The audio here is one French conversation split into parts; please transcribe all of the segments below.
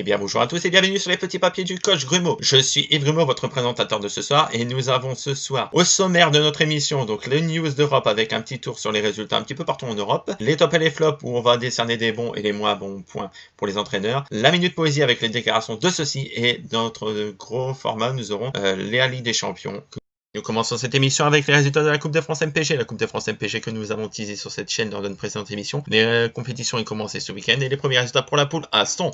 Eh bien bonjour à tous et bienvenue sur les petits papiers du coach Grumeau. Je suis Yves Grumeau, votre présentateur de ce soir, et nous avons ce soir au sommaire de notre émission donc les news d'Europe avec un petit tour sur les résultats un petit peu partout en Europe, les tops et les flops où on va décerner des bons et les moins bons points pour les entraîneurs, la minute poésie avec les déclarations de ceux-ci, et dans notre gros format nous aurons la Ligue des Champions. Nous commençons cette émission avec les résultats de la Coupe de France MPG. La Coupe de France MPG que nous avons teasé sur cette chaîne lors d'une précédente émission. Les compétitions ont commencé ce week-end et les premiers résultats pour la poule A sont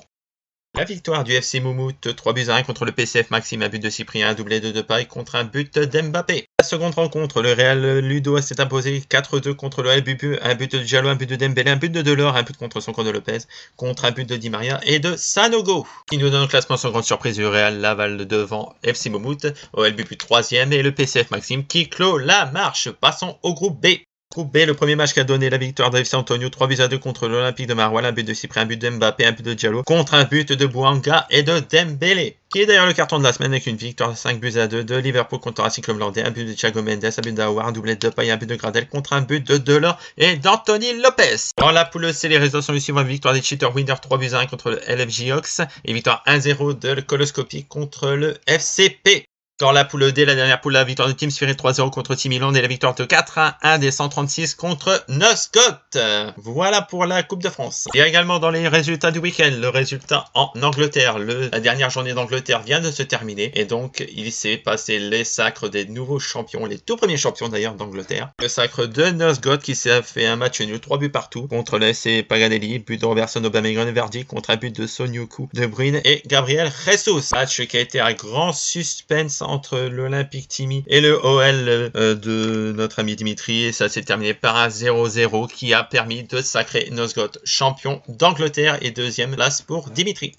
la victoire du FC Moumout 3-1 contre le PCF Maxime, un but de Cyprien, un doublé de Depay contre un but d'Mbappé. La seconde rencontre, le Real Ludo s'est imposé 4-2 contre le LBB, un but de Diallo, un but de Dembélé, un but de Delors, un but contre son corps de Lopez, contre un but de Di Maria et de Sanogo. Qui nous donne au classement sans grande surprise du Real Laval devant FC Moumout, au LBB 3e et le PCF Maxime qui clôt la marche. Passons au groupe B. Groupe B, le premier match qui a donné la victoire de FC Antonio, 3-2 contre l'Olympique de Marois, un but de Cyprien, un but de Mbappé, un but de Diallo, contre un but de Bouanga et de Dembélé. Qui est d'ailleurs le carton de la semaine avec une victoire 5-2 de Liverpool contre Racing Club Landais, un but de Thiago Mendes, un but d'Aouar, un doublé de Depay, un but de Gradel contre un but de Delors et d'Anthony Lopez. Dans la poule C, les résultats sont les suivants: victoire des Cheater Winners 3-1 contre le LFJ Ox et victoire 1-0 de Coloscopie contre le FCP. Dans la poule D, la dernière poule, la victoire de Team Spirit 3-0 contre Team Milan et la victoire de 4-1 des 136 contre Noscott. Voilà pour la Coupe de France. Et également dans les résultats du week-end, le résultat en Angleterre. La dernière journée d'Angleterre vient de se terminer et donc il s'est passé les sacres des nouveaux champions, les tout premiers champions d'ailleurs d'Angleterre. Le sacre de Noscott qui s'est fait un match nul, 3 buts partout contre le FC Paganelli, but de Robertson, Aubameyang, Verdi contre un but de Sonyuku, De Bruyne et Gabriel Jesus. Match qui a été un grand suspense entre l'Olympique Timmy et le OL de notre ami Dimitri, et ça s'est terminé par un 0-0 qui a permis de sacrer Noscott champion d'Angleterre et deuxième place pour Dimitri.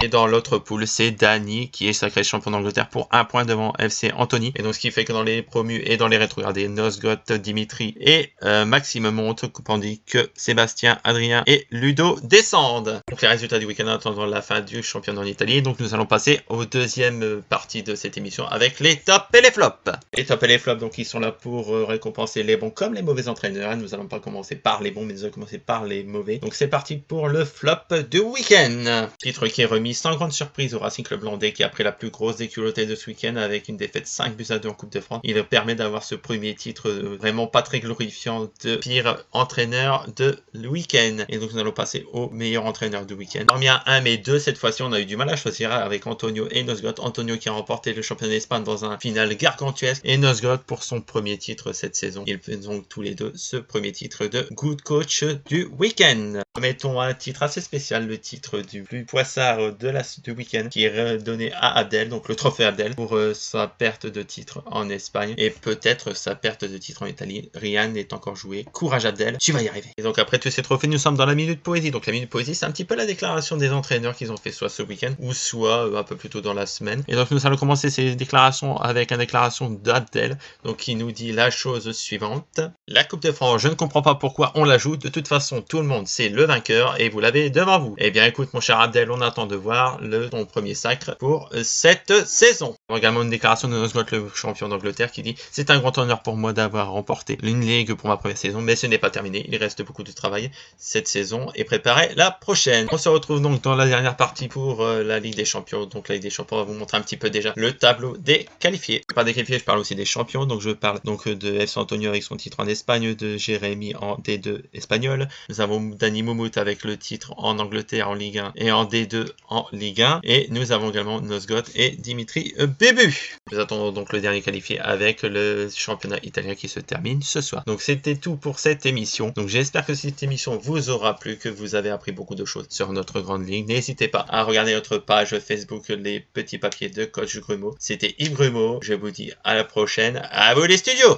Et dans l'autre poule, c'est Dany qui est sacré champion d'Angleterre pour 1 point devant FC Anthony. Et donc ce qui fait que dans les promus et dans les rétrogradés, Noscott, Dimitri et Maxime montent, tandis que Sébastien, Adrien et Ludo descendent. Donc les résultats du week-end en attendant la fin du championnat en Italie. Donc nous allons passer aux deuxième partie de cette émission avec les tops et les flops. Les tops et les flops, donc ils sont là pour récompenser les bons comme les mauvais entraîneurs. Nous allons pas commencer par les bons, mais nous allons commencer par les mauvais. Donc c'est parti pour le flop du week-end. Titre qui est remis sans grande surprise au Racing Club Landais qui a pris la plus grosse déculottée de ce week-end avec une défaite 5-2 en Coupe de France. Il permet d'avoir ce premier titre vraiment pas très glorifiant de pire entraîneur de le week-end. Et donc nous allons passer au meilleur entraîneur du week-end. Parmi un mais deux, cette fois-ci on a eu du mal à choisir avec Antonio et Noscott. Antonio qui a remporté le championnat d'Espagne dans un final gargantuesque et Noscott pour son premier titre cette saison. Ils ont tous les deux ce premier titre de Good Coach du week-end. Mettons un titre assez spécial, le titre du plus poissard du week-end qui est donné à Abdel, donc le trophée Abdel pour sa perte de titre en Espagne et peut-être sa perte de titre en Italie. Rien n'est encore joué. Courage Abdel, tu vas y arriver. Et donc après tous ces trophées, nous sommes dans la minute poésie. Donc la minute poésie, c'est un petit peu la déclaration des entraîneurs qu'ils ont fait soit ce week-end ou soit un peu plus tôt dans la semaine. Et donc nous allons commencer ces déclarations avec une déclaration d'Abdel, donc qui nous dit la chose suivante: la Coupe de France, je ne comprends pas pourquoi on la joue. De toute façon, tout le monde c'est le vainqueur et vous l'avez devant vous. Eh bien écoute mon cher Abdel, on attend de voir ton premier sacre pour cette saison. Également une déclaration de Noscott, le champion d'Angleterre, qui dit: c'est un grand honneur pour moi d'avoir remporté une ligue pour ma première saison, mais ce n'est pas terminé, il reste beaucoup de travail cette saison et préparer la prochaine. On se retrouve donc dans la dernière partie pour la Ligue des Champions. Donc la Ligue des Champions, on va vous montrer un petit peu déjà le tableau des qualifiés. Pas des qualifiés, je parle aussi des champions. Donc je parle donc de FC Antonio avec son titre en Espagne, de Jérémy en D2 espagnol. Nous avons Dany Moumout avec le titre en Angleterre en Ligue 1 et en D2 en Ligue 1. Et nous avons également Noscott et Dimitri Bébu. Nous attendons donc le dernier qualifié avec le championnat italien qui se termine ce soir. Donc c'était tout pour cette émission. Donc j'espère que cette émission vous aura plu, que vous avez appris beaucoup de choses sur notre grande ligue. N'hésitez pas à regarder notre page Facebook Les Petits Papiers de Coach Grumeau. C'était Yves Grumeau. Je vous dis à la prochaine. À vous les studios!